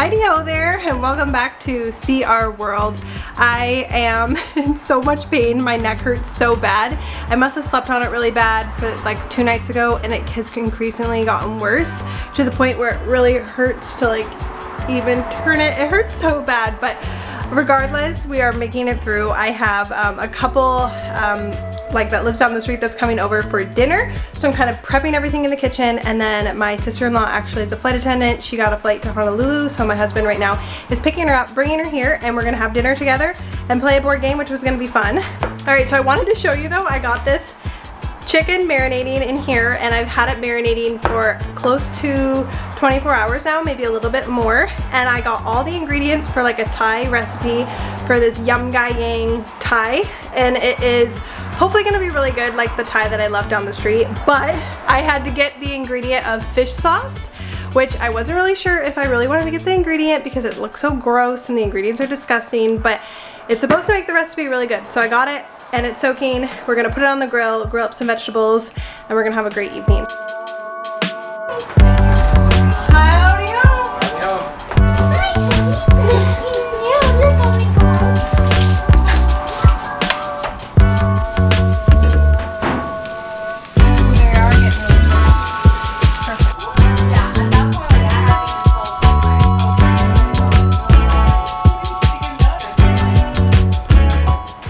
Hi-ho there, and welcome back to See Our World. I am in so much pain. My neck hurts so bad. I must have slept on it really bad for like 2 nights ago, and it has increasingly gotten worse to the point where it really hurts to like even turn it. It hurts so bad, but regardless, we are making it through. I have a couple like that lives down the street that's coming over for dinner, so I'm kind of prepping everything in the kitchen. And then my sister-in-law actually is a flight attendant. She got a flight to Honolulu, so my husband right now is picking her up, bringing her here, and we're gonna have dinner together and play a board game, which was gonna be fun. All right, so I wanted to show you though, I got this chicken marinating in here, and I've had it marinating for close to 24 hours now, maybe a little bit more. And I got all the ingredients for like a Thai recipe for this yum gai yang Thai, and it is hopefully gonna be really good like the Thai that I love down the street. But I had to get the ingredient of fish sauce, which I wasn't really sure if I really wanted to get the ingredient because it looks so gross and the ingredients are disgusting, but it's supposed to make the recipe really good. So I got it and it's soaking. We're gonna put it on the grill, grill up some vegetables, and we're gonna have a great evening.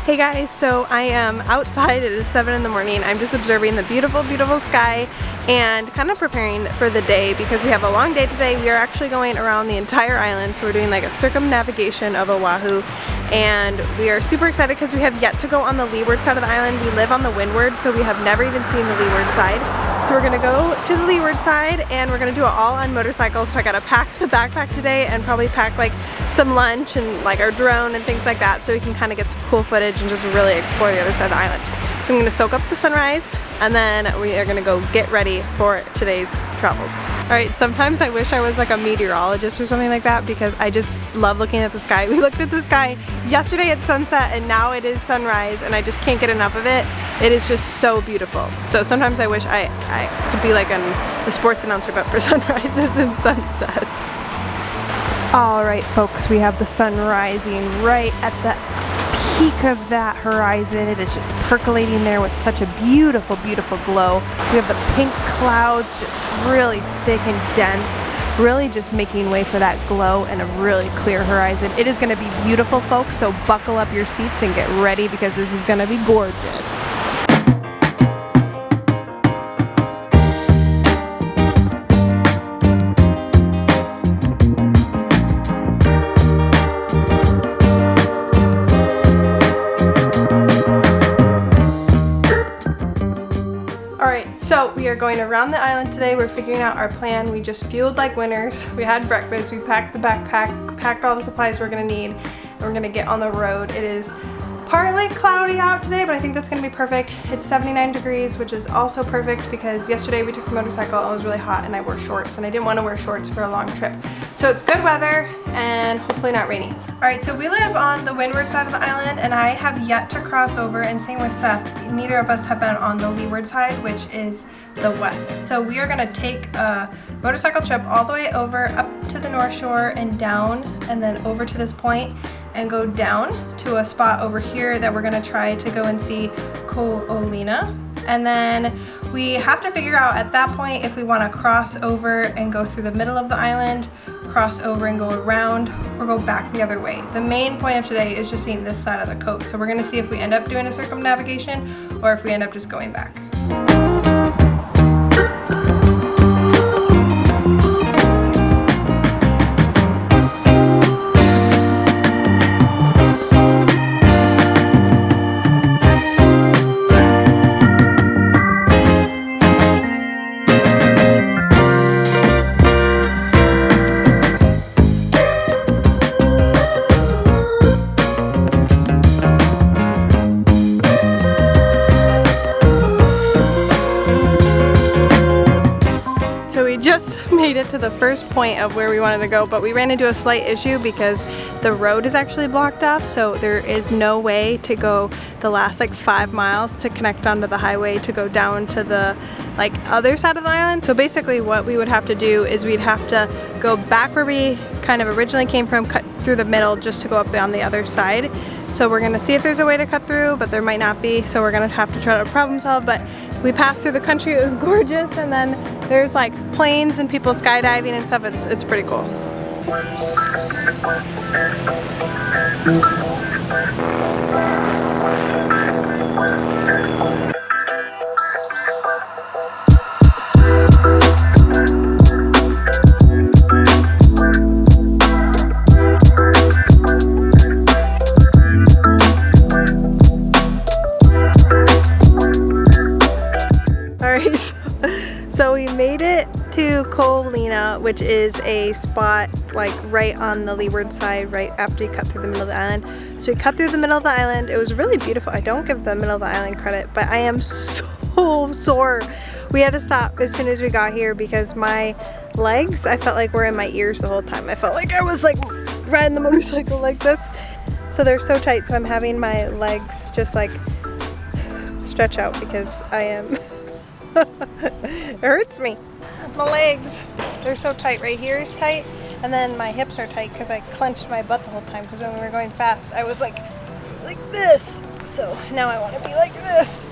Hey guys, so I am outside. It is 7 in the morning. I'm just observing the beautiful, beautiful sky and kind of preparing for the day because we have a long day today. We are actually going around the entire island, so we're doing like a circumnavigation of Oahu, and we are super excited because we have yet to go on the leeward side of the island. We live on the windward, so we have never even seen the leeward side. So we're gonna go to the leeward side and we're gonna do it all on motorcycles. So I gotta pack the backpack today and probably pack like some lunch and like our drone and things like that, so we can kind of get some cool footage and just really explore the other side of the island. So I'm gonna soak up the sunrise and then we are gonna go get ready for today's travels. All right, sometimes I wish I was like a meteorologist or something like that because I just love looking at the sky. We looked at the sky yesterday at sunset and now it is sunrise and I just can't get enough of it. It is just so beautiful. So sometimes I wish I could be like a sports announcer, but for sunrises and sunsets. All right, folks, we have the sun rising right at the peak of that horizon. It is just percolating there with such a beautiful, beautiful glow. We have the pink clouds just really thick and dense, really just making way for that glow and a really clear horizon. It is going to be beautiful, folks, so buckle up your seats and get ready because this is going to be gorgeous. So we are going around the island today. We're figuring out our plan. We just fueled like winners. We had breakfast, we packed the backpack, packed all the supplies we're gonna need, and we're gonna get on the road. It is partly cloudy out today, but I think that's gonna be perfect. It's 79 degrees, which is also perfect because yesterday we took the motorcycle and it was really hot and I wore shorts and I didn't want to wear shorts for a long trip. So it's good weather and hopefully not rainy. All right, so we live on the windward side of the island and I have yet to cross over, and same with Seth. Neither of us have been on the leeward side, which is the west. So we are gonna take a motorcycle trip all the way over up to the North Shore and down, and then over to this point and go down to a spot over here that we're gonna try to go and see Ko'olina. And then we have to figure out at that point if we wanna cross over and go through the middle of the island, cross over and go around, or go back the other way. The main point of today is just seeing this side of the coast. So we're gonna see if we end up doing a circumnavigation or if we end up just going back. just made it to the first point of where we wanted to go, but we ran into a slight issue because the road is actually blocked off, so there is no way to go the last like 5 miles to connect onto the highway to go down to the like other side of the island. So basically what we would have to do is we'd have to go back where we kind of originally came from, cut through the middle just to go up on the other side. So we're gonna see if there's a way to cut through, but there might not be, so we're gonna have to try to problem solve. But we passed through the country, it was gorgeous, and then there's like planes and people skydiving and stuff. It's pretty cool. So we made it to Colina, which is a spot like right on the leeward side, right after you cut through the middle of the island. So we cut through the middle of the island. It was really beautiful. I don't give the middle of the island credit, but I am so sore. We had to stop as soon as we got here because my legs, I felt like were in my ears the whole time. I felt like I was like riding the motorcycle like this. So they're so tight, so I'm having my legs just like stretch out because I am it hurts me. My legs, they're so tight. Right here is tight, and then my hips are tight because I clenched my butt the whole time, because when we were going fast I was like this. So now I want to be like this.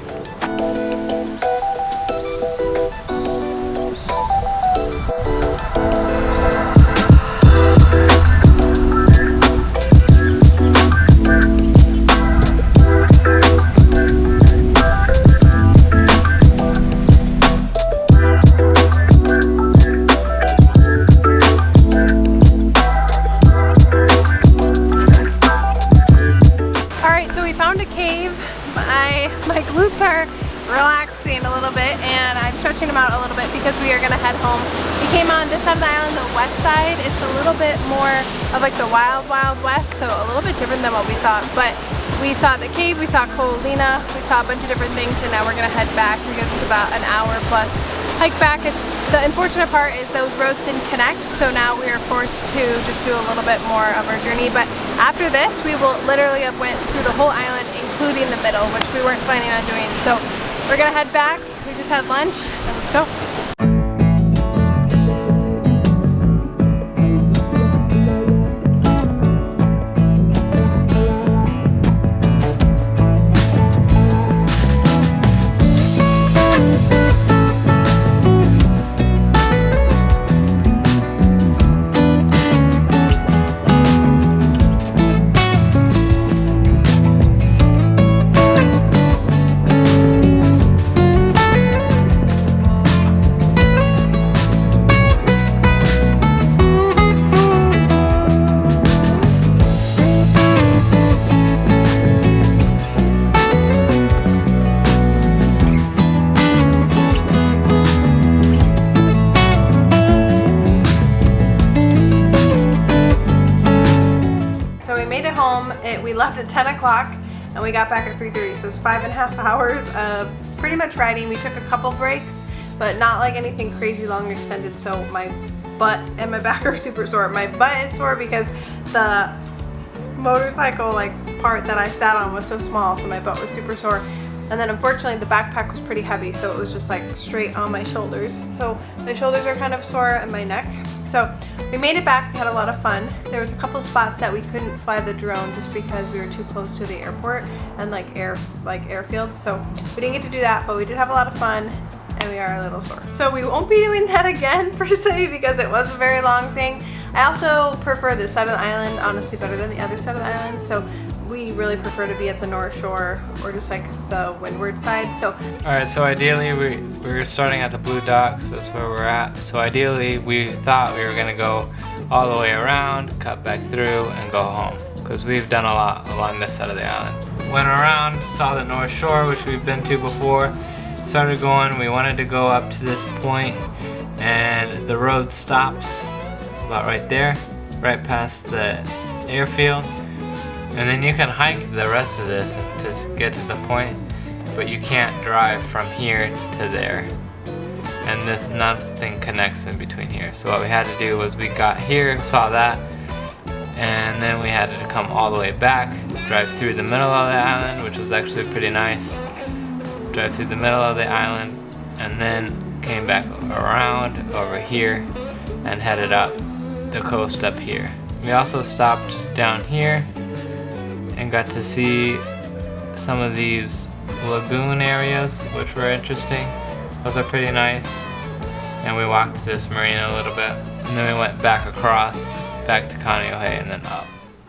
My glutes are relaxing a little bit, and I'm stretching them out a little bit because we are going to head home. We came on this side of the island, the west side. It's a little bit more of like the wild west, so a little bit different than what we thought. But we saw the cave, we saw Colina, we saw a bunch of different things, and now we're going to head back because it's about an hour plus hike back. The unfortunate part is those roads didn't connect, so now we are forced to just do a little bit more of our journey. But after this, we will literally have went through the whole island, including the middle, which we weren't planning on doing. So we're gonna head back. We just had lunch, and let's go. We left at 10 o'clock and we got back at 3:30, so it was 5.5 hours of pretty much riding. We took a couple breaks, but not like anything crazy long extended, so my butt and my back are super sore. My butt is sore because the motorcycle like part that I sat on was so small, so my butt was super sore. And then unfortunately the backpack was pretty heavy, so it was just like straight on my shoulders. So my shoulders are kind of sore and my neck. So we made it back, we had a lot of fun. There was a couple spots that we couldn't fly the drone just because we were too close to the airport and like airfields. So we didn't get to do that, but we did have a lot of fun and we are a little sore. So we won't be doing that again per se because it was a very long thing. I also prefer this side of the island honestly better than the other side of the island. So we really prefer to be at the North Shore or just like the windward side. So alright, so ideally we were starting at the Blue Docks, that's where we're at. So ideally we thought we were going to go all the way around, cut back through, and go home. Because we've done a lot along this side of the island. Went around, saw the North Shore, which we've been to before. Started going, we wanted to go up to this point, and the road stops about right there, right past the airfield. And then you can hike the rest of this to get to the point, but you can't drive from here to there. and this nothing connects in between here. So what we had to do was we got here, saw that, and then we had to come all the way back, drive through the middle of the island, which was actually pretty nice. Drive through the middle of the island, and then came back around over here and headed up the coast up here. We also stopped down here and got to see some of these lagoon areas, which were interesting. Those are pretty nice. And we walked this marina a little bit, and then we went back across, back to Kaneohe, and then up.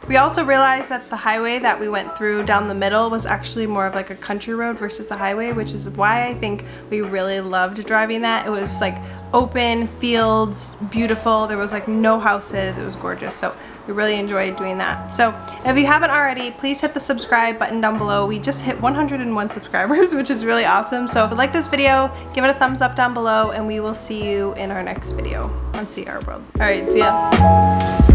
We also realized that the highway that we went through down the middle was actually more of like a country road versus the highway, which is why I think we really loved driving that. It was like open fields, beautiful. There was like no houses. It was gorgeous. So we really enjoyed doing that. So if you haven't already, please hit the subscribe button down below. We just hit 101 subscribers, which is really awesome. So if you like this video, give it a thumbs up down below, and we will see you in our next video on See Our World. All right, see ya.